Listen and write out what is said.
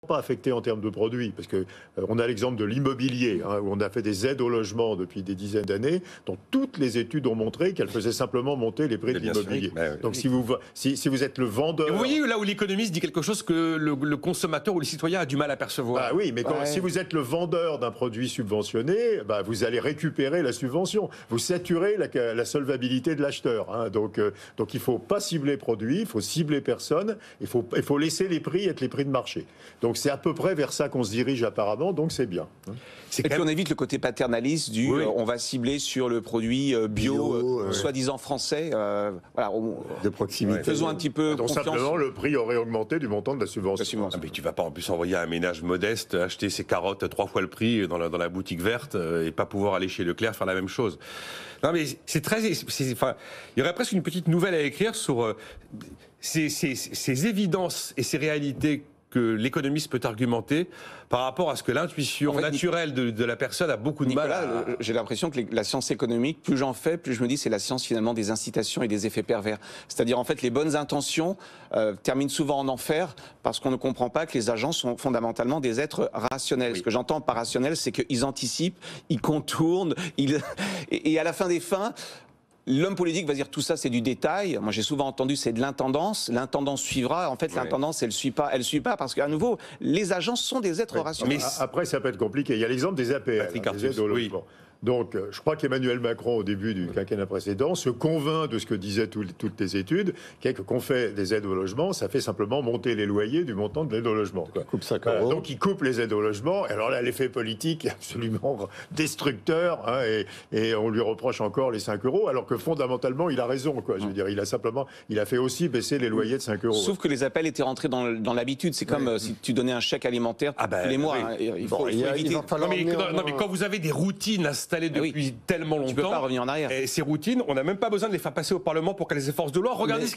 pas affecté en termes de produits, parce que on a l'exemple de l'immobilier, hein, où on a fait des aides au logement depuis des dizaines d'années, dont toutes les études ont montré qu'elles faisaient simplement monter les prix de l'immobilier. Donc si vous êtes le vendeur... Et vous voyez là où l'économiste dit quelque chose que le consommateur ou le citoyen a du mal à percevoir. Ah oui, mais si vous êtes le vendeur d'un produit subventionné, vous allez récupérer la subvention. Vous saturez la solvabilité de l'acheteur. Hein. Donc il ne faut pas cibler produit, il faut cibler personne, il faut laisser les prix être les prix de marché. Donc c'est à peu près vers ça qu'on se dirige apparemment, donc c'est bien. Et puis on évite le côté paternaliste du on va cibler sur le produit bio soi-disant français. Voilà, de proximité. Faisons un petit peu donc confiance. Simplement, le prix aurait augmenté du montant de la subvention. Ah, mais tu ne vas pas en plus envoyer un ménage modeste acheter ses carottes 3 fois le prix dans la boutique verte et pas pouvoir aller chez Leclerc faire la même chose. Non mais c'est très... Enfin, il y aurait presque une petite nouvelle à écrire sur ces évidences et ces réalités que l'économiste peut argumenter par rapport à ce que l'intuition naturelle de la personne a beaucoup de mal à... J'ai l'impression que la science économique, plus j'en fais, plus je me dis c'est la science finalement des incitations et des effets pervers. C'est-à-dire en fait les bonnes intentions terminent souvent en enfer parce qu'on ne comprend pas que les agents sont fondamentalement des êtres rationnels. Oui. Ce que j'entends par rationnel, c'est qu'ils anticipent, ils contournent, et à la fin des fins... L'homme politique va dire tout ça c'est du détail. Moi j'ai souvent entendu c'est de l'intendance. L'intendance suivra. En fait l'intendance elle suit pas parce qu'à nouveau les agences sont des êtres rationnels. Mais après ça peut être compliqué. Il y a l'exemple des APL, des aides au logement. Donc, je crois qu'Emmanuel Macron, au début du quinquennat précédent, se convainc de ce que disaient toutes les études, qui est que qu'on fait des aides au logement, ça fait simplement monter les loyers du montant de l'aide au logement. Donc, il coupe les aides au logement. Alors là, l'effet politique est absolument destructeur, hein, et on lui reproche encore les 5 €, alors que fondamentalement, il a raison. Je veux dire, il a fait aussi baisser les loyers de 5 €. Sauf que les appels étaient rentrés dans l'habitude. C'est comme si tu donnais un chèque alimentaire tous les mois. Il faut éviter. Non, mais quand vous avez des routines installées depuis tellement longtemps, tu peux pas revenir en arrière. Et ces routines, on n'a même pas besoin de les faire passer au Parlement pour qu'elles aient force de loi. Regardez ce